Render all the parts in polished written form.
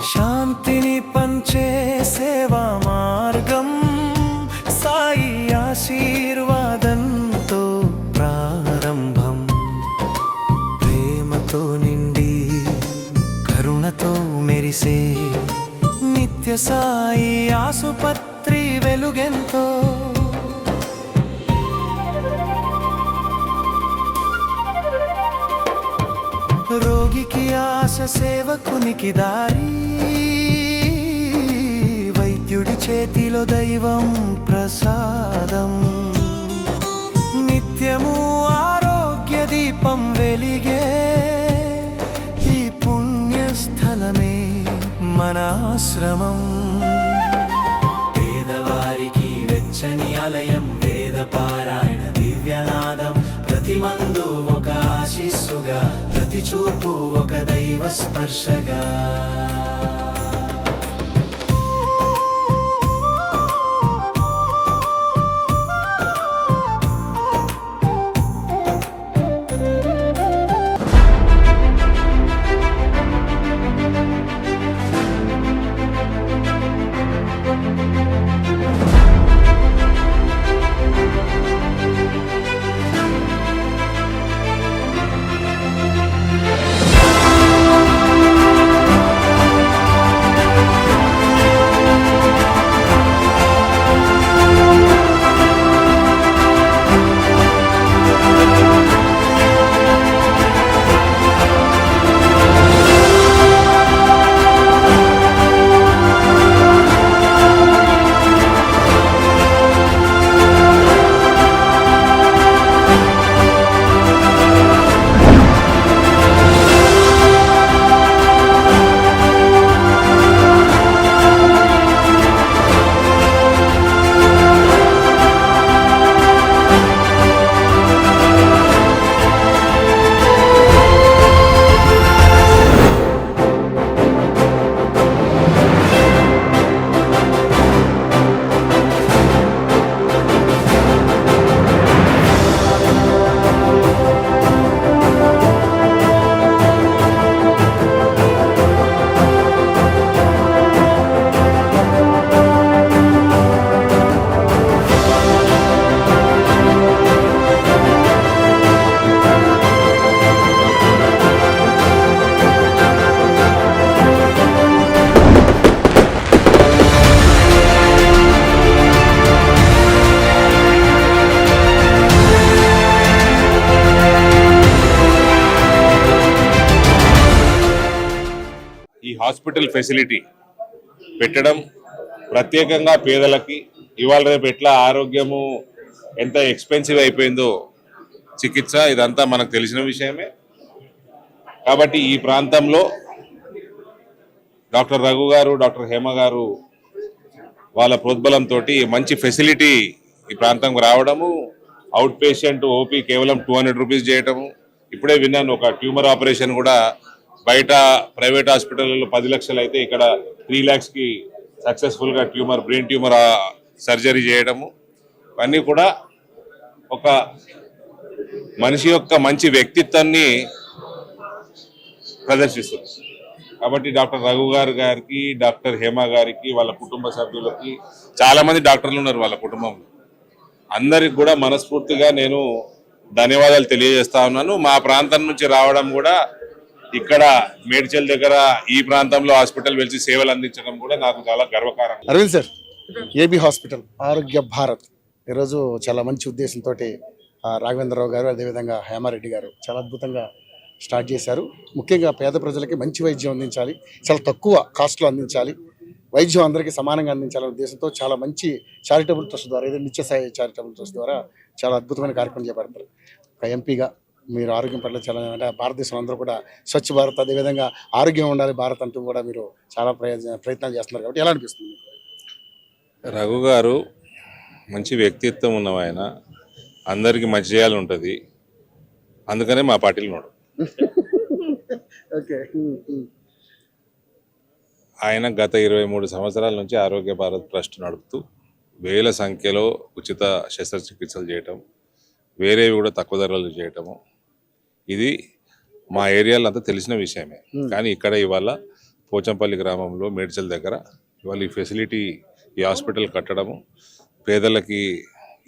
శాంతిని పంచే సేవా మార్గం సాయి ఆశీర్వాదంతో ప్రారంభం. ప్రేమతో నిండి కరుణతో మెరిసే నిత్య సాయి ఆసుపత్రి వెలుగెంతో. రోగికి ఆశ సేవకునికి దారి, వైద్యుడి చేతిలో దైవం ప్రసాదం. నిత్యము ఆరోగ్య దీపం వెలిగే ఈ పుణ్యస్థలమే మన ఆశ్రమం. పేదవారికి వెచ్చని ఆలయం, వేద పారాయణ దివ్యనాదం. ప్రతి మందు ఒక ఆశీస్సుగా, ప్రతి చూపు ఒక దైవ స్పర్శగా. ఈ హాస్పిటల్ ఫెసిలిటీ పెట్టడం ప్రత్యేకంగా పేదలకి, ఇవాళ రేపు ఎట్లా ఆరోగ్యము ఎంత ఎక్స్పెన్సివ్ అయిపోయిందో చికిత్స, ఇదంతా మనకు తెలిసిన విషయమే. కాబట్టి ఈ ప్రాంతంలో డాక్టర్ రఘు గారు, డాక్టర్ హేమ గారు వాళ్ళ ప్రోద్బలంతో మంచి ఫెసిలిటీ ఈ ప్రాంతంకు రావడము, అవుట్ పేషెంట్ ఓపీ కేవలం 200 రూపీస్ చేయటము. ఇప్పుడే విన్నాను, ఒక ట్యూమర్ ఆపరేషన్ కూడా బయట ప్రైవేట్ హాస్పిటల్లో 10 లక్షలు అయితే ఇక్కడ 3 lakhsకి సక్సెస్ఫుల్గా బ్రెయిన్ ట్యూమర్ సర్జరీ చేయడము. ఇవన్నీ కూడా ఒక మనిషి యొక్క మంచి వ్యక్తిత్వాన్ని ప్రదర్శిస్తుంది. కాబట్టి డాక్టర్ రఘు గారికి, డాక్టర్ హేమ గారికి, వాళ్ళ కుటుంబ సభ్యులకి, చాలా మంది డాక్టర్లు ఉన్నారు వాళ్ళ కుటుంబంలో, అందరికి కూడా మనస్ఫూర్తిగా నేను ధన్యవాదాలు తెలియజేస్తా ఉన్నాను. మా ప్రాంతం నుంచి రావడం కూడా, ఇక్కడ మేడ్చల్ దగ్గర ఈ ప్రాంతంలో హాస్పిటల్ వెలిసి సేవలు అందించడం కూడా నాకు చాలా గర్వకారణం. అరవింద్ సార్, ఏబీ హాస్పిటల్ ఆరోగ్య భారత్ ఈరోజు చాలా మంచి ఉద్దేశంతో రాఘవేంద్రరావు గారు, అదేవిధంగా హేమారెడ్డి గారు చాలా అద్భుతంగా స్టార్ట్ చేశారు. ముఖ్యంగా పేద ప్రజలకి మంచి వైద్యం అందించాలి, చాలా తక్కువ కాస్ట్లో అందించాలి, వైద్యం అందరికీ సమానంగా అందించాలనే ఉద్దేశంతో చాలా మంచి చారిటబుల్ ట్రస్ట్ ద్వారా, ఏదో నిత్య సాయి చారిటబుల్ ట్రస్ట్ ద్వారా చాలా అద్భుతమైన కార్యక్రమం చేపడతారు. ఒక ఎంపీగా మీరు ఆరోగ్యం పట్ల చాలా, అంటే భారతదేశంలో అందరూ కూడా స్వచ్ఛ భారత్, అదేవిధంగా ఆరోగ్యం ఉండాలి భారత్ అంటూ కూడా మీరు చాలా ప్రయత్నాలు చేస్తున్నారు. కాబట్టి ఎలా అనిపిస్తుంది? రఘు గారు మంచి వ్యక్తిత్వం ఉన్నవాయన, అందరికీ మంచి చేయాలని ఉంటుంది, అందుకనే మా పార్టీలో ఉన్నాడు. ఓకే. ఆయన గత 23 సంవత్సరాల నుంచి ఆరోగ్య భారత్ ట్రస్ట్ నడుపుతూ వేల సంఖ్యలో ఉచిత శస్త్రచికిత్సలు చేయటం, వేరేవి కూడా తక్కువ ధరలు చేయటము, ఇది మా ఏరియాలో అంతా తెలిసిన విషయమే. కానీ ఇక్కడ ఇవాళ పోచంపల్లి గ్రామంలో మేడ్చల్ దగ్గర ఇవాళ ఈ ఫెసిలిటీ, ఈ హాస్పిటల్ కట్టడము పేదలకి,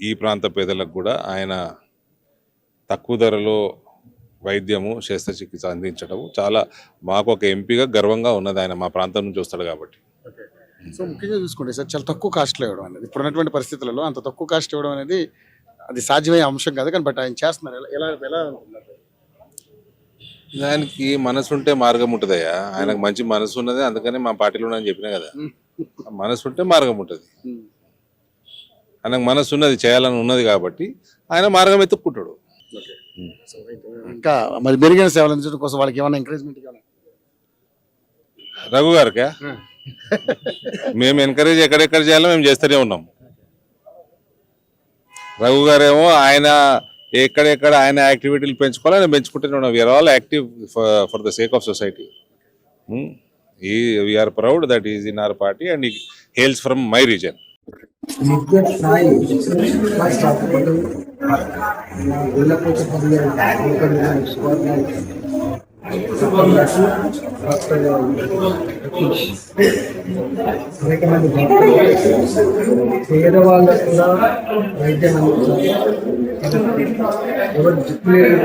ఈ ప్రాంత పేదలకు కూడా ఆయన తక్కువ ధరలో వైద్యము, శస్త్రచికిత్స అందించడము చాలా మాకు ఒక ఎంపీగా గర్వంగా ఉన్నది. ఆయన మా ప్రాంతం నుంచి వస్తాడు కాబట్టి. సో ముఖ్యంగా చూసుకుంటే సార్, చాలా తక్కువ కాస్ట్లో ఇవ్వడం అనేది, ఇప్పుడు ఉన్నటువంటి పరిస్థితులలో అంత తక్కువ కాస్ట్ ఇవ్వడం అనేది అది సాధ్యమయ్యే అంశం కాదు, కానీ బట్ ఆయన చేస్తున్నారు. ఎలా ఎలా అనుకున్నారు? దానికి మనసు ఉంటే మార్గం ఉంటుందయ్యా. ఆయనకు మంచి మనసు ఉన్నది, అందుకని మా పార్టీలో అని చెప్పినా కదా, మనసు ఉంటే మార్గం ఉంటుంది. ఆయనకు మనసు ఉన్నది, చేయాలని ఉన్నది కాబట్టి ఆయన మార్గం ఎత్తుక్కుంటాడు. ఇంకా మరి మెరుగైన సేవలు అందించడం కోసం వాళ్ళకి ఏమైనా ఎంకరేజ్మెంట్ కావాలి? రఘు గారికా మేము ఎంకరేజ్ ఎక్కడెక్కడ చేయాలో మేము చేస్తూనే ఉన్నాం. రఘు గారేమో ఆయన ఎక్కడెక్కడ ఆయన యాక్టివిటీలు పెంచుకోవాలి, ఆయన పెంచుకుంటూనే ఉన్నాం. We are all active for the sake of society. We are proud that is in our party and he hails from my region. పేదవాళ్ళకు కూడా వైద్యం అందించాలి. ఎవరు జిప్లేరు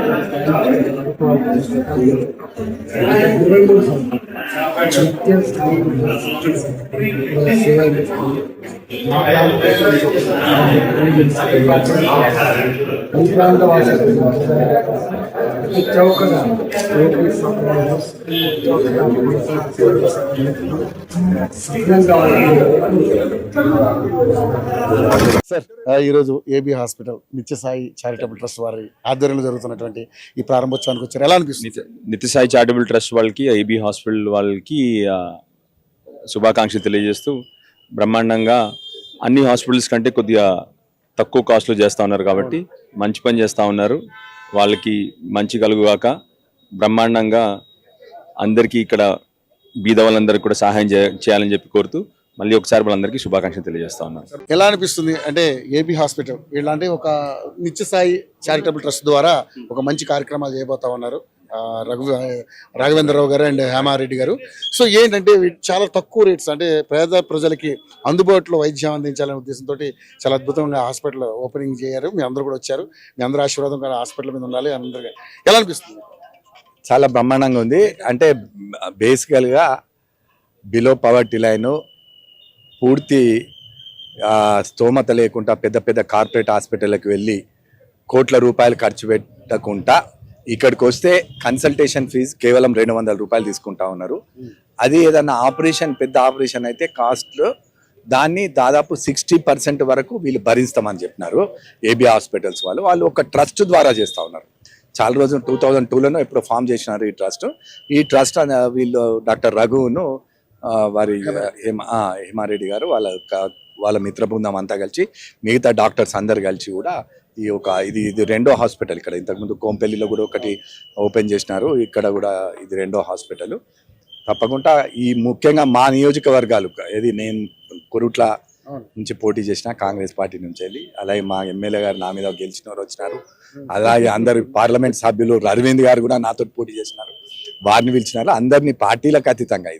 సేవ ఈ ప్రాంత వాసులు చౌకగా సార్, ఈరోజు AB hospital Nityasai charitable trust వారి ఆధ్వర్యంలో జరుగుతున్నటువంటి ఈ ప్రారంభోత్సవానికి వచ్చారు. ఎలా అనిపిస్తుంది? నిత్యసాయి చారిటబుల్ ట్రస్ట్ వాళ్ళకి, ఏబీ హాస్పిటల్ వాళ్ళకి శుభాకాంక్షలు తెలియజేస్తూ, బ్రహ్మాండంగా అన్ని హాస్పిటల్స్ కంటే కొద్దిగా తక్కువ కాస్ట్లో చేస్తూ ఉన్నారు కాబట్టి మంచి పని చేస్తూ ఉన్నారు. వాళ్ళకి మంచి కలుగుగాక. బ్రహ్మాండంగా అందరికీ ఇక్కడ బీద వాళ్ళందరికీ కూడా సహాయం చేయాలని చెప్పి కోరుతూ మళ్ళీ ఒకసారి వాళ్ళందరికీ శుభాకాంక్షలు తెలియజేస్తా ఉన్నాను. ఎలా అనిపిస్తుంది అంటే ఏబీ హాస్పిటల్ ఇలాంటి ఒక నిత్యసాయి చారిటబుల్ ట్రస్ట్ ద్వారా ఒక మంచి కార్యక్రమాలు చేయబోతా ఉన్నారు రాఘవేంద్రరావు గారు అండ్ హేమారెడ్డి గారు. సో ఏంటంటే చాలా తక్కువ రేట్స్, అంటే పేద ప్రజలకి అందుబాటులో వైద్యం అందించాలనే ఉద్దేశంతో చాలా అద్భుతంగా హాస్పిటల్ ఓపెనింగ్ చేయారు. మీ అందరూ కూడా వచ్చారు. మీ అందరూ ఆశీర్వాదం కూడా హాస్పిటల్ మీద ఉండాలి. అందరికీ ఎలా అనిపిస్తుంది? చాలా బ్రహ్మాండంగా ఉంది. అంటే బేసికల్గా బిలో పవర్టీ లైన్, పూర్తి స్తోమత లేకుండా పెద్ద పెద్ద కార్పొరేట్ హాస్పిటల్కి వెళ్ళి కోట్ల రూపాయలు ఖర్చు పెట్టకుండా ఇక్కడికి వస్తే కన్సల్టేషన్ ఫీజు కేవలం 200 రూపాయలు తీసుకుంటా ఉన్నారు. అది ఏదన్నా ఆపరేషన్, పెద్ద ఆపరేషన్ అయితే కాస్ట్ దాన్ని దాదాపు 60% వరకు వీళ్ళు భరిస్తామని చెప్పినారు ఏబీ హాస్పిటల్స్ వాళ్ళు. వాళ్ళు ఒక ట్రస్ట్ ద్వారా చేస్తూ ఉన్నారు. చాలా రోజులు 2002లోనో ఎప్పుడో ఫామ్ చేసినారు ఈ ట్రస్ట్. ఈ ట్రస్ట్ వీళ్ళు డాక్టర్ రఘును వారి హేమారెడ్డి గారు వాళ్ళ మిత్ర బృందం అంతా కలిసి, మిగతా డాక్టర్స్ అందరు కలిసి కూడా ఇది రెండో హాస్పిటల్. ఇక్కడ ఇంతకుముందు కోంపల్లిలో కూడా ఒకటి ఓపెన్ చేసినారు, ఇక్కడ కూడా ఇది రెండో హాస్పిటల్. తప్పకుండా ఈ ముఖ్యంగా మా నియోజకవర్గాలు, ఇది నేను కొరుట్ల నుంచి పోటీ చేసిన కాంగ్రెస్ పార్టీ నుంచి వెళ్ళి, అలాగే మా ఎమ్మెల్యే గారు నా మీద గెలిచిన వారు వచ్చినారు, అలాగే అందరు పార్లమెంట్ సభ్యులు రవీంద్ర గారు కూడా నాతో పోటీ చేసినారు, వారిని పిలిచినారు. అందరినీ పార్టీలకు అతీతంగా,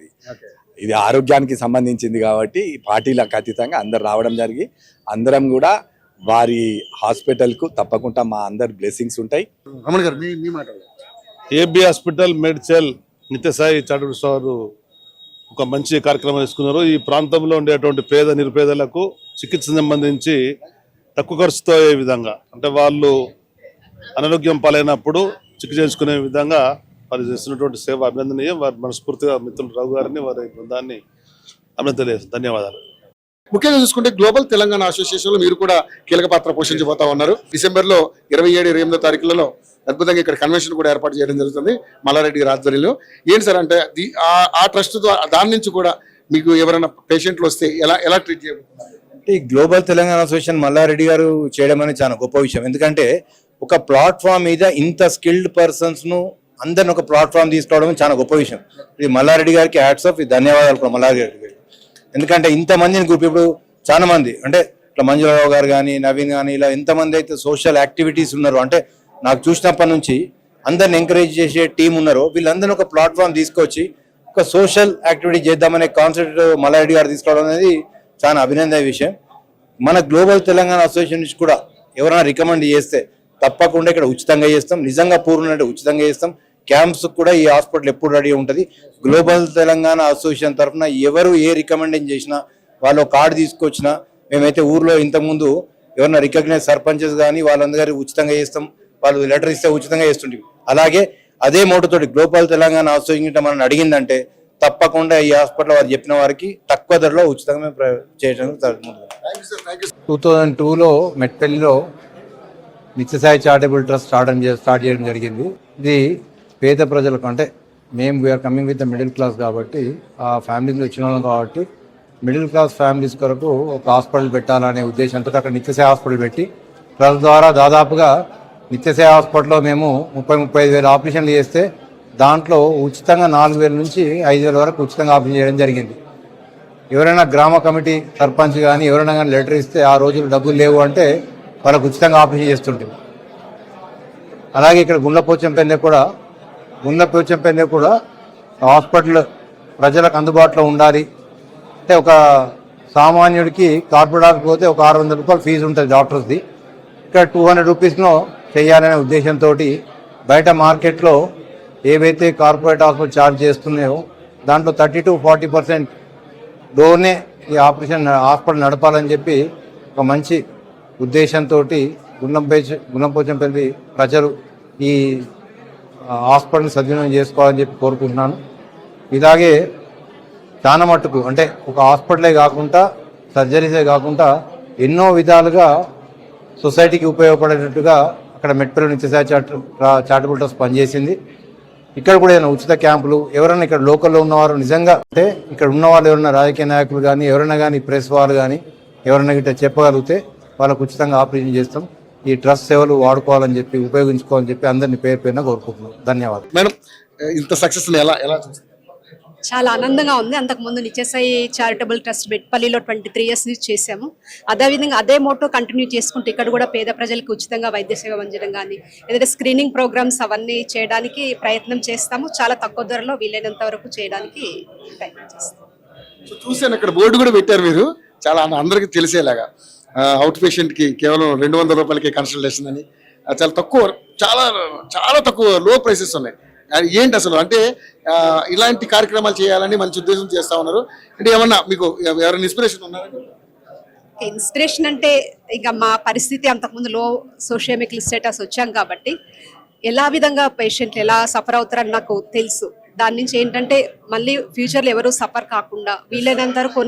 ఇది ఆరోగ్యానికి సంబంధించింది కాబట్టి ఈ పార్టీలకు అతీతంగా అందరు రావడం జరిగి, అందరం కూడా వారి హాస్పిటల్కు తప్పకుండా మా అందరి బ్లెస్సింగ్స్ ఉంటాయి. రమణ గారు మీ మాట. AB hospital Medchal Nityasai charitable trust ఒక మంచి కార్యక్రమం తీసుకున్నారు. ఈ ప్రాంతంలో ఉండేటువంటి పేద నిరుపేదలకు చికిత్స సంబంధించి తక్కువ ఖర్చుతో అయ్యే విధంగా, అంటే వాళ్ళు అనారోగ్యం పాలైనప్పుడు చికిత్స చేసుకునే విధంగా వారు చేస్తున్నటువంటి సేవ అభినందనీయం. వారి మనస్ఫూర్తిగా మిత్రులు రఘు గారిని, వారి బృందాన్ని అభినందనలు. ధన్యవాదాలు. ముఖ్యంగా చూసుకుంటే గ్లోబల్ తెలంగాణ అసోసియేషన్ లో మీరు కూడా కీలక పాత్ర పోషించబోతా ఉన్నారు. డిసెంబర్లో 27, 28 తారీఖులలో అద్భుతంగా ఇక్కడ కన్వెన్షన్ కూడా ఏర్పాటు చేయడం జరుగుతుంది మల్లారెడ్డి గారి ఆధ్వర్యంలో. ఏంటి సార్ అంటే ఆ ట్రస్ట్ ద్వారా దాని నుంచి కూడా మీకు ఎవరైనా పేషెంట్లు వస్తే ఎలా ట్రీట్ చేయబోతున్నారు? అంటే ఈ గ్లోబల్ తెలంగాణ అసోసియేషన్ మల్లారెడ్డి గారు చేయడం అనేది చాలా గొప్ప విషయం. ఎందుకంటే ఒక ప్లాట్ఫామ్ మీద ఇంత స్కిల్డ్ పర్సన్స్ ను అందరిని ఒక ప్లాట్ఫామ్ తీసుకోవడం చాలా గొప్ప విషయం. ఇది మల్లారెడ్డి గారికి హ్యాట్స్ ఆఫ్, ధన్యవాదాలు మల్లారెడ్డి గారికి. ఎందుకంటే ఇంతమందిని గ్రూప్, ఇప్పుడు చాలా మంది అంటే ఇట్లా మంజురావు గారు కానీ, నవీన్ కానీ, ఇలా ఎంతమంది అయితే సోషల్ యాక్టివిటీస్ ఉన్నారో, అంటే నాకు చూసినప్పటి నుంచి అందరిని ఎంకరేజ్ చేసే టీం ఉన్నారో, వీళ్ళందరినీ ఒక ప్లాట్ఫామ్ తీసుకొచ్చి ఒక ఒక సోషల్ యాక్టివిటీ చేద్దామనే కాన్సెప్ట్ మల్లారెడ్డి గారు తీసుకోవడం అనేది చాలా అభినందన విషయం. మన గ్లోబల్ తెలంగాణ అసోసియేషన్ నుంచి కూడా ఎవరైనా రికమెండ్ చేస్తే తప్పకుండా ఇక్కడ ఉచితంగా చేస్తాం. నిజంగా పూర్ణ ఉచితంగా చేస్తాం. క్యాంప్స్ కూడా ఈ హాస్పిటల్ ఎప్పుడు రెడీ ఉంటుంది. గ్లోబల్ తెలంగాణ అసోసియేషన్ తరఫున ఎవరు ఏ రికమెండేషన్ చేసినా వాళ్ళు కార్డు తీసుకొచ్చినా మేమైతే ఊర్లో ఇంతకుముందు ఎవరైనా రికగ్నైజ్ సర్పంచెస్ కానీ వాళ్ళందరూ ఉచితంగా చేస్తాం. వాళ్ళు లెటర్ ఇస్తే ఉచితంగా చేస్తుంటాం. అలాగే అదే మోటతోటి గ్లోబల్ తెలంగాణ అసోసియేషన్ మనం అడిగిందంటే తప్పకుండా ఈ హాస్పిటల్ వారు చెప్పిన వారికి తక్కువ ధరలో ఉచితంగా మేము చేయడం జరుగుతుంది. 2002లో మెట్పల్లిలో నిత్యసాయి చారిటబుల్ ట్రస్ట్ స్టార్ట్ చేయడం జరిగింది. ఇది పేద ప్రజలకు, అంటే మేము we are coming with the middle class కాబట్టి ఆ ఫ్యామిలీలో వచ్చిన వాళ్ళం కాబట్టి మిడిల్ క్లాస్ ఫ్యామిలీస్ కొరకు ఒక హాస్పిటల్ పెట్టాలనే ఉద్దేశంతో అక్కడ నిత్యసాయి హాస్పిటల్ పెట్టి ట్రస్ట్ ద్వారా దాదాపుగా నిత్యసాయి హాస్పిటల్లో మేము 30-35 వేల ఆపరేషన్లు చేస్తే దాంట్లో ఉచితంగా 4,000 నుంచి 5,000 వరకు ఉచితంగా ఆపరేషన్ చేయడం జరిగింది. ఎవరైనా గ్రామ కమిటీ సర్పంచ్ కానీ ఎవరైనా కానీ లెటర్ ఇస్తే ఆ రోజులు డబ్బులు లేవు అంటే వాళ్ళకు ఉచితంగా ఆపరేషన్ చేస్తుంటాం. అలాగే ఇక్కడ గుండ్లపోచంపల్లి కూడా హాస్పిటల్ ప్రజలకు అందుబాటులో ఉండాలి అంటే ఒక సామాన్యుడికి కార్పొరేట్ పోతే ఒక 600 రూపాయలు ఫీజు ఉంటుంది డాక్టర్స్ది. ఇక్కడ 200 రూపీస్లో చేయాలనే ఉద్దేశంతో బయట మార్కెట్లో ఏవైతే కార్పొరేట్ హాస్పిటల్ ఛార్జ్ చేస్తున్నాయో దాంట్లో 30-40% డోర్నే ఈ ఆపరేషన్ హాస్పిటల్ నడపాలని చెప్పి ఒక మంచి ఉద్దేశంతో గుండ్లంపోచంపల్లి ప్రజలు ఈ హాస్పిటల్ సద్వినియోగం చేసుకోవాలని చెప్పి కోరుకుంటున్నాను. ఇలాగే చాలా మట్టుకు అంటే ఒక హాస్పిటలే కాకుండా సర్జరీసే కాకుండా ఎన్నో విధాలుగా సొసైటీకి ఉపయోగపడేటట్టుగా అక్కడ మెట్పల్లి నిత్యసాయి చారిటబుల్ ట్రస్ట్ పనిచేసింది. ఇక్కడ కూడా ఏదైనా ఉచిత క్యాంపులు ఎవరైనా ఇక్కడ లోకల్లో ఉన్నవారు నిజంగా అంటే ఇక్కడ ఉన్న వాళ్ళు ఎవరైనా రాజకీయ నాయకులు కానీ ఎవరైనా కానీ ప్రెస్ వాళ్ళు కానీ ఎవరైనా గిట్ట చెప్పగలిగితే వాళ్ళకు ఉచితంగా ఆపరేషన్ చేస్తాం. ఈ ట్రస్ట్ సేవలు వాడుకోవాలని చెప్పి ఉపయోగించుకోవాలని చెప్పి అందరినీ పేరు పేరున కోరుకుంటున్నాం. ధన్యవాదాలు. మేడం, ఇంత సక్సెస్ ఎలా చూస్తారు? చాలా ఆనందంగా ఉంది. అంతకుముందు నిత్యసాయి చారిటబుల్ ట్రస్ట్ బెట్పల్లిలో 23 years నుంచి చేశాము. అదేవిధంగా అదే మోటో కంటిన్యూ చేసుకుంటూ ఇక్కడ కూడా పేద ప్రజలకు ఉచితంగా వైద్య సేవ అందించడం కానీ ఏదైతే స్క్రీనింగ్ ప్రోగ్రామ్స్ అవన్నీ చేయడానికి ప్రయత్నం చేస్తాము. చాలా తక్కువ ధరలో వీలైనంత వరకు చేయడానికి ప్రయత్నం చేస్తాము. చూసాను అక్కడ బోర్డు కూడా పెట్టారు మీరు, చాలా అందరికీ తెలిసేలాగా అవుట్ పేషెంట్కి కేవలం 200 రూపాయలకి కన్సల్టేషన్ అని చాలా తక్కువ, చాలా తక్కువ లో ప్రైసెస్ ఉన్నాయి. ఏంటి అసలు అంటే ఇలాంటి కార్యక్రమాలు చేయాలని మంచి ఉద్దేశం చేస్తా ఉన్నారు అంటే ఏమన్నా మీకు ఎవరైనా ఇన్స్పిరేషన్ ఉన్నారా? ఇన్స్పిరేషన్ అంటే ఇక మా పరిస్థితి అంతకుముందు లో సోషియోఎకనామిక్ స్టేటస్ వచ్చాం కాబట్టి ఎలా విధంగా పేషెంట్లు ఎలా సఫర్ అవుతారని నాకు తెలుసు. దాని నుంచి ఏంటంటే మళ్ళీ ఫ్యూచర్లో ఎవరు సఫర్ కాకుండా వీలైనంత వరకు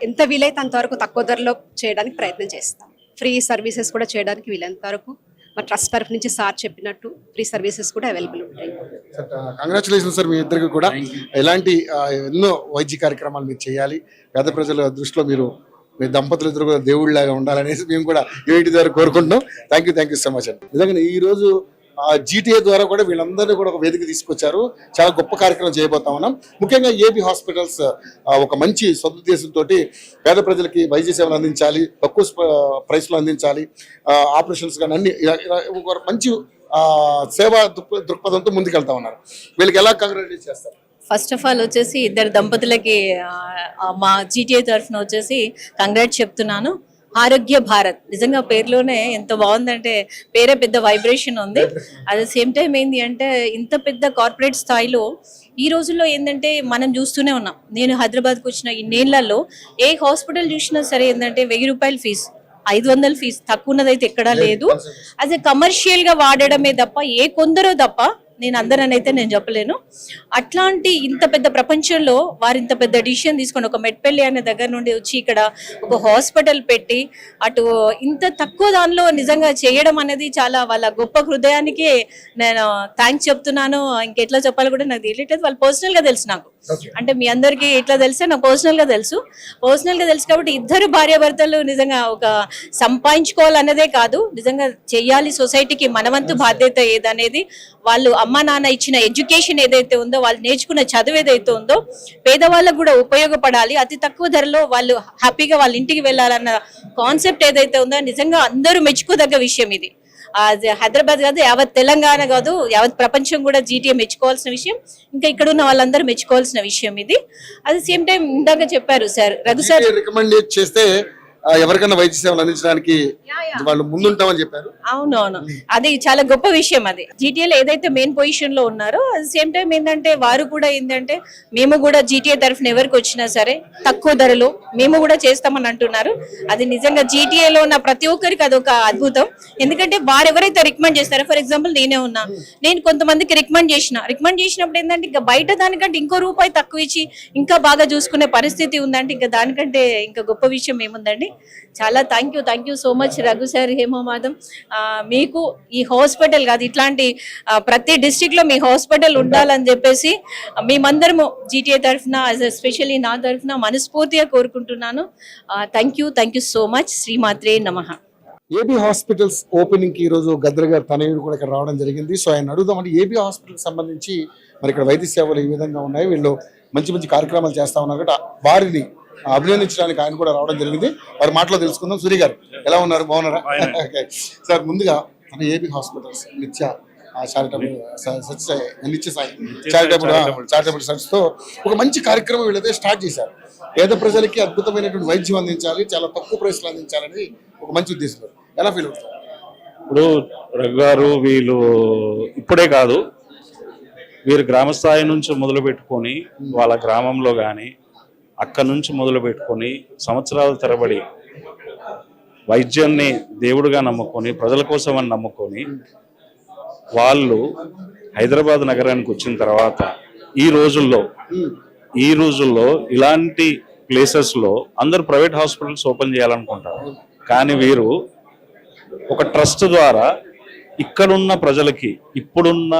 ఎంత వీలైతే అంతవరకు తక్కువ ధరలో చేయడానికి ప్రయత్నం చేస్తాం. ఫ్రీ సర్వీసెస్ కూడా చేయడానికి వీలైనంత వరకు మా ట్రస్ట్ తరఫు నుంచి సార్ చెప్పినట్టు ఫ్రీ సర్వీసెస్ కూడా అవైలబుల్ ఉంటాయి. కంగ్రాచులేషన్ సార్, మీ ఇద్దరికి కూడా ఇలాంటి ఎన్నో వైద్య కార్యక్రమాలు మీరు చేయాలి. పేద ప్రజల దృష్టిలో మీ దంపతులు ఇద్దరు కూడా దేవుళ్ళలాగా ఉండాలనేసి మేము కూడా యూఐటీ ద్వారా కోరుకుంటున్నాం. థ్యాంక్ యూ సో మచ్ అండి. నిజంగా ఈ రోజు జీటీఏ ద్వారా కూడా వీళ్ళందరినీ కూడా ఒక వేదిక తీసుకొచ్చారు. చాలా గొప్ప కార్యక్రమం చేయబోతా ఉన్నాం. ముఖ్యంగా ఏబీ హాస్పిటల్స్ ఒక మంచి సదుద్దేశంతో పేద ప్రజలకి వైద్య సేవలు అందించాలి, తక్కువ ప్రైస్లో అందించాలి, ఆపరేషన్స్ కానీ అన్ని ఒక మంచి సేవా దృక్పథంతో ముందుకెళ్తా ఉన్నారు. వీళ్ళకి ఎలా కంగ్రాచులేట్ చేస్తారు? ఫస్ట్ ఆఫ్ ఆల్ వచ్చేసి ఇద్దరు దంపతులకి మా జీటీఏ తరఫున వచ్చేసి కంగ్రాట్స్ చెప్తున్నాను. ఆరోగ్య భారత్ నిజంగా పేరులోనే ఎంత బాగుందంటే పేరే పెద్ద వైబ్రేషన్ ఉంది. అట్ ద సేమ్ టైం ఏంటి అంటే ఇంత పెద్ద కార్పొరేట్ స్థాయిలో ఈ రోజుల్లో ఏంటంటే మనం చూస్తూనే ఉన్నాం. నేను హైదరాబాద్కి వచ్చిన ఇన్నేళ్లలో ఏ హాస్పిటల్ చూసినా సరే ఏంటంటే 1000 రూపాయల ఫీజు, 500 ఫీజు, తక్కువ ఉన్నదైతే ఎక్కడా లేదు. యాజ్ ఎ కమర్షియల్ గా వాడడమే తప్ప కొందరో తప్ప నేను అందరనైతే నేను చెప్పలేను. అట్లాంటి ఇంత పెద్ద ప్రపంచంలో వారు ఇంత పెద్ద డిసిషన్ తీసుకొని ఒక మెట్పల్లి అనే దగ్గర నుండి వచ్చి ఇక్కడ ఒక హాస్పిటల్ పెట్టి అటు ఇంత తక్కువ దానిలో నిజంగా చేయడం అనేది చాలా వాళ్ళ గొప్ప హృదయానికి నేను థ్యాంక్స్ చెప్తున్నాను. ఇంకెట్లా చెప్పాలి కూడా నాకు తెలియట్లేదు. వాళ్ళు పర్సనల్ గా తెలుసు నాకు, అంటే మీ అందరికీ ఎట్లా తెలిసే నాకు పర్సనల్ గా తెలుసు కాబట్టి ఇద్దరు భార్యాభర్తలు నిజంగా ఒక సంపాదించుకోవాలన్నదే కాదు, నిజంగా చెయ్యాలి సొసైటీకి మనవంతు బాధ్యత ఏదనేది, వాళ్ళు అమ్మ నాన్న ఇచ్చిన ఎడ్యుకేషన్ ఏదైతే ఉందో, వాళ్ళు నేర్చుకున్న చదువు ఏదైతే ఉందో పేదవాళ్ళకు కూడా ఉపయోగపడాలి, అతి తక్కువ ధరలో వాళ్ళు హ్యాపీగా వాళ్ళ ఇంటికి వెళ్ళాలన్న కాన్సెప్ట్ ఏదైతే ఉందో నిజంగా అందరూ మెచ్చుకోదగ్గ విషయం ఇది. హైదరాబాద్ కాదు, యావత్ తెలంగాణ కాదు, యావత్ ప్రపంచం కూడా జీటీఏ మెచ్చుకోవాల్సిన విషయం. ఇంకా ఇక్కడ ఉన్న వాళ్ళందరూ మెచ్చుకోవాల్సిన విషయం ఇది. అట్ ది సేమ్ టైం ఇందాక చెప్పారు సార్, రఘు సార్ రికమెండ్ చేస్తే ఎవరికైనా వైద్య సేవలు అందించడానికి వాళ్ళు ముందుంటామని చెప్పారు. అవునవును, అది చాలా గొప్ప విషయం. అది జీటీఏలో ఏదైతే మెయిన్ పొజిషన్ లో ఉన్నారో, అట్ సేమ్ టైం ఏంటంటే వారు కూడా ఏంటంటే మేము కూడా జీటీఏ తరఫున ఎవరికి వచ్చినా సరే తక్కువ ధరలో మేము కూడా చేస్తామని అంటున్నారు. అది నిజంగా జీటీఏలో ఉన్న ప్రతి ఒక్కరికి అదొక అద్భుతం. ఎందుకంటే వారు ఎవరైతే రికమెండ్ చేస్తారో, ఫర్ ఎగ్జాంపుల్ నేనే ఉన్నా, నేను కొంతమందికి రికమెండ్ చేసినప్పుడు ఏంటంటే ఇంకా బయట దానికంటే ఇంకో రూపాయి తక్కువ ఇచ్చి ఇంకా బాగా చూసుకునే పరిస్థితి ఉందంటే ఇంకా దానికంటే ఇంకా గొప్ప విషయం ఏముందండి. చాలా thank you so much Raghu sir, Hema Madhav. మీకు ఈ హాస్పిటల్ కాదు, ఇట్లాంటి ప్రతి డిస్ట్రిక్ట్ లో మీ హాస్పిటల్ ఉండాలని చెప్పేసి మేమందరము జీటీఏ తరఫున, ఎస్పెషల్లీ నా తరఫున మనస్ఫూర్తిగా కోరుకుంటున్నాను. Thank you so much. శ్రీమాత్రే నమః. ఏబీ హాస్పిటల్స్ ఓపెనింగ్ కి ఈ రోజు గద్ర గారు తనయుడు కూడా ఇక్కడ రావడం జరిగింది. సో ఆయన అడుగుదామంటే ఏబీ హాస్పిటల్ సంబంధించి మరి ఇక్కడ వైద్య సేవలు ఏ విధంగా ఉన్నాయి, వీళ్ళు మంచి కార్యక్రమాలు చేస్తా ఉన్నారు కదా, వారిని అభినందించడానికి ఆయన కూడా రావడం జరిగింది. వారి మాటలో తెలుసుకుందాం. సూరి గారు ఎలా ఉన్నారు, బాగున్నారా? సార్, ముందుగా మన ఏబీ హాస్పిటల్స్ చారిటబుల్ సర్వీస్ తో ఒక మంచి కార్యక్రమం వీళ్ళైతే స్టార్ట్ చేశారు. పేద ప్రజలకి అద్భుతమైనటువంటి వైద్యం అందించాలి, చాలా తక్కువ ప్రైస్లో అందించాలని ఒక మంచి ఉద్దేశం. ఎలా ఫీల్ అవుతారు? ఇప్పుడు రఘు గారు వీళ్ళు ఇప్పుడే కాదు, వీరు గ్రామ స్థాయి నుంచి మొదలు పెట్టుకొని వాళ్ళ గ్రామంలో కానీ అక్కడ నుంచి మొదలు పెట్టుకొని సంవత్సరాల తరబడి వైద్యాన్ని దేవుడిగా నమ్ముకొని ప్రజల కోసం అని నమ్ముకొని వాళ్ళు హైదరాబాద్ నగరానికి వచ్చిన తర్వాత ఈ రోజుల్లో ఇలాంటి ప్లేసెస్లో అందరూ ప్రైవేట్ హాస్పిటల్స్ ఓపెన్ చేయాలనుకుంటారు. కానీ వీరు ఒక ట్రస్ట్ ద్వారా ఇక్కడున్న ప్రజలకి ఇప్పుడున్న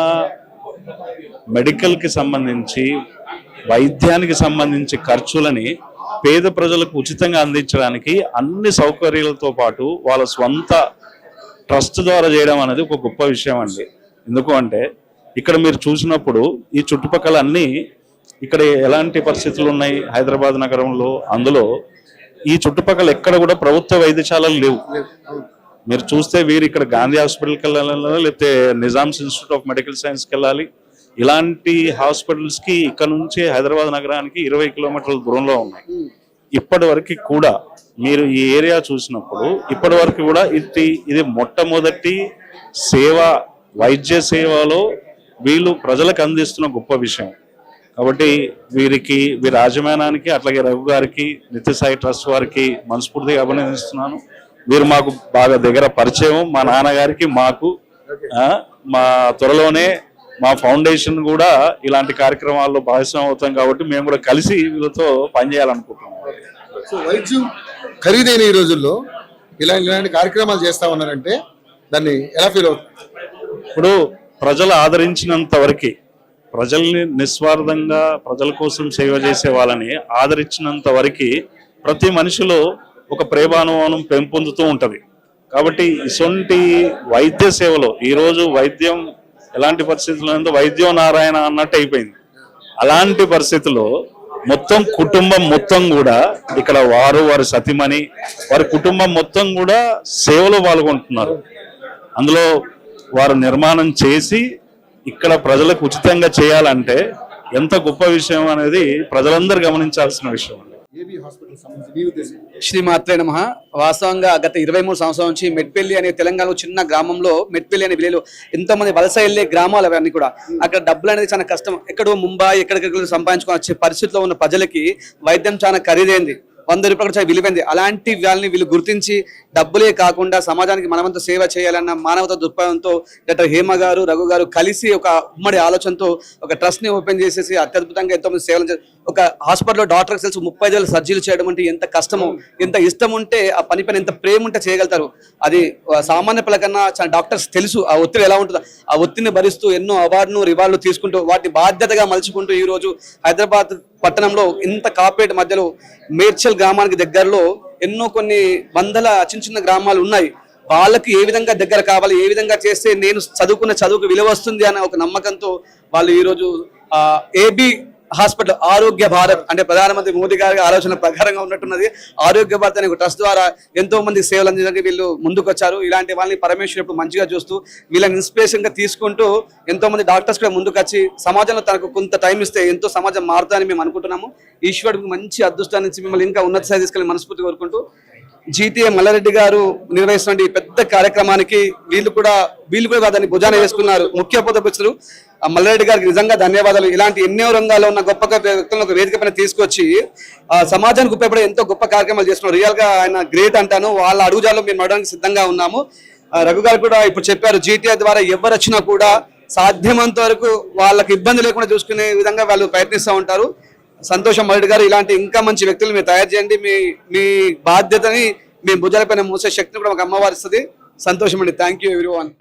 మెడికల్కి సంబంధించి వైద్యానికి సంబంధించి ఖర్చులని పేద ప్రజలకు ఉచితంగా అందించడానికి అన్ని సౌకర్యాలతో పాటు వాళ్ళ స్వంత ట్రస్ట్ ద్వారా చేయడం అనేది ఒక గొప్ప విషయం అండి. ఎందుకు అంటే ఇక్కడ మీరు చూసినప్పుడు ఈ చుట్టుపక్కల అన్ని ఇక్కడ ఎలాంటి పరిస్థితులు ఉన్నాయి హైదరాబాద్ నగరంలో, అందులో ఈ చుట్టుపక్కల ఎక్కడ కూడా ప్రభుత్వ వైద్యశాలలు లేవు. మీరు చూస్తే వీరు ఇక్కడ గాంధీ హాస్పిటల్కి వెళ్ళాలి, లేకపోతే నిజామ్స్ ఇన్స్టిట్యూట్ ఆఫ్ మెడికల్ సైన్స్కి వెళ్ళాలి. ఇలాంటి హాస్పిటల్స్ కి ఇక్కడ నుంచి హైదరాబాద్ నగరానికి 20 కిలోమీటర్ల దూరంలో ఉన్నాయి. ఇప్పటి వరకు కూడా మీరు ఈ ఏరియా చూసినప్పుడు ఇప్పటి వరకు కూడా ఇది మొట్టమొదటి సేవ, వైద్య సేవలో వీళ్ళు ప్రజలకు అందిస్తున్న గొప్ప విషయం. కాబట్టి వీరి రాజమానానికి అట్లాగే రఘు గారికి, నిత్యసాయి ట్రస్ట్ వారికి మనస్ఫూర్తిగా అభినందిస్తున్నాను. వీరు మాకు బాగా దగ్గర పరిచయం, మా నాన్నగారికి మాకు. మా త్వరలోనే మా ఫౌండేషన్ కూడా ఇలాంటి కార్యక్రమాల్లో భాగస్వామ్యం అవుతాం కాబట్టి మేము కూడా కలిసి వీళ్ళతో పనిచేయాలనుకుంటున్నాం. సో వైద్యం ఖరీదైన ఈ రోజుల్లో ఇలాంటి కార్యక్రమాలు చేస్తా ఉన్నారంటే దాన్ని ఎలా ఫీల్ అవుతుంది? ఇప్పుడు ప్రజలు ఆదరించినంత వరకు, ప్రజల్ని నిస్వార్థంగా ప్రజల కోసం సేవ చేసే వాళ్ళని ఆదరించినంత వరకు ప్రతి మనిషిలో ఒక ప్రేమానుమానం పెంపొందుతూ ఉంటది. కాబట్టి ఇటువంటి వైద్య సేవలో ఈరోజు వైద్యం ఎలాంటి పరిస్థితుల్లో వైద్యం నారాయణ అన్నట్టు అయిపోయింది. అలాంటి పరిస్థితుల్లో మొత్తం కుటుంబం మొత్తం కూడా ఇక్కడ వారి సతీమణి, వారి కుటుంబం మొత్తం కూడా సేవలో పాల్గొంటున్నారు. అందులో వారు నిర్మాణం చేసి ఇక్కడ ప్రజలకు ఉచితంగా చేయాలంటే ఎంత గొప్ప విషయం అనేది ప్రజలందరూ గమనించాల్సిన విషయం. శ్రీమాత్రే నమః. వాస్తవంగా గత 23 సంవత్సరాల నుంచి మెట్పల్లి అనే తెలంగాణలో చిన్న గ్రామంలో మెట్పల్లి అనే విలేలో ఎంతో మంది వలస వెళ్లే గ్రామాలు అవన్నీ కూడా. అక్కడ డబ్బులు అనేది చాలా కష్టం. ఎక్కడో ముంబై ఎక్కడికెక్కడ సంపాదించుకొని వచ్చే పరిస్థితిలో ఉన్న ప్రజలకి వైద్యం చాలా ఖరీదైంది, 100 రూపాయలు చాలా విలువైంది. అలాంటి వాళ్ళని వీళ్ళు గుర్తించి డబ్బులే కాకుండా సమాజానికి మనమంతా సేవ చేయాలన్న మానవత దృక్పథంతో డాక్టర్ హేమ గారు, రఘు గారు కలిసి ఒక ఉమ్మడి ఆలోచనతో ఒక ట్రస్ట్ ని ఓపెన్ చేసేసి అత్యద్భుతంగా ఎంతో మంది సేవలు ఒక హాస్పిటల్లో డాక్టర్కి తెలుసు 30,000 సర్జరీలు చేయడం అంటే ఎంత కష్టమో, ఎంత ఇష్టం ఉంటే ఆ పని పైన ఎంత ప్రేమ ఉంటే చేయగలుగుతారు. అది సామాన్య పిల్లకన్నా చాలా డాక్టర్స్ తెలుసు ఆ ఒత్తిడి ఎలా ఉంటుందో. ఆ ఒత్తిడిని భరిస్తూ ఎన్నో అవార్డును రివార్డులు తీసుకుంటూ వాటి బాధ్యతగా మలుచుకుంటూ ఈ రోజు హైదరాబాద్ పట్టణంలో ఇంత కార్పొరేట్ మధ్యలో మేడ్చల్ గ్రామానికి దగ్గరలో ఎన్నో కొన్ని వందల చిన్న గ్రామాలు ఉన్నాయి. వాళ్ళకి ఏ విధంగా దగ్గర కావాలి, ఏ విధంగా చేస్తే నేను చదువుకున్న చదువుకు విలువ వస్తుంది అనే ఒక నమ్మకంతో వాళ్ళు ఈరోజు ఏబీ హాస్పిటల్ ఆరోగ్య భారత్ అంటే ప్రధానమంత్రి మోదీ గారి ఆలోచన ప్రకారంగా ఉన్నట్టున్నది. ఆరోగ్య భారత్ అనే ఒక ట్రస్ట్ ద్వారా ఎంతో మంది సేవలు అందించడానికి వీళ్ళు ముందుకు వచ్చారు. ఇలాంటి వాళ్ళని పరమేశ్వర్ ఇప్పుడు మంచిగా చూస్తూ వీళ్ళని ఇన్స్పిరేషన్ గా తీసుకుంటూ ఎంతో మంది డాక్టర్స్ కూడా ముందుకు వచ్చి సమాజంలో తనకు కొంత టైం ఇస్తే ఎంతో సమాజం మారుతుందని మేము అనుకుంటున్నాము. ఈశ్వరుడికి మంచి అదృష్టాన్ని ఇచ్చి మిమ్మల్ని ఇంకా ఉన్నత స్థాయి తీసుకెళ్ళి మనస్ఫూర్తి కోరుకుంటూ జీటీఏ మల్లారెడ్డి గారు నిర్వహిస్తున్న పెద్ద కార్యక్రమానికి వీళ్ళు కూడా దాన్ని భుజాన వేసుకున్నారు. ముఖ్య పొదపుచ్చులు మల్లారెడ్డి గారికి నిజంగా ధన్యవాదాలు. ఇలాంటి ఎన్నో రంగాల్లో ఉన్న గొప్ప వ్యక్తులను ఒక వేదిక పైన తీసుకొచ్చి సమాజానికి ఉపయోగపడే ఎంతో గొప్ప కార్యక్రమాలు చేస్తున్నారు. రియల్ గా ఆయన గ్రేట్ అంటాను. వాళ్ళ అడుగుజాల్లో మేము నడవడానికి సిద్ధంగా ఉన్నాము. రఘు గారు కూడా ఇప్పుడు చెప్పారు, జీటీఏ ద్వారా ఎవరు వచ్చినా కూడా సాధ్యమంత వరకు వాళ్ళకి ఇబ్బంది లేకుండా చూసుకునే విధంగా వాళ్ళు ప్రయత్నిస్తూ ఉంటారు. సంతోషం మల్లారెడ్డి గారు, ఇలాంటి ఇంకా మంచి వ్యక్తులు మీరు తయారు చేయండి. మీ బాధ్యతని మీ భుజాలపైన మోసే శక్తిని కూడా మాకు అమ్మవారిస్తుంది. సంతోషం అండి. Thank you everyone.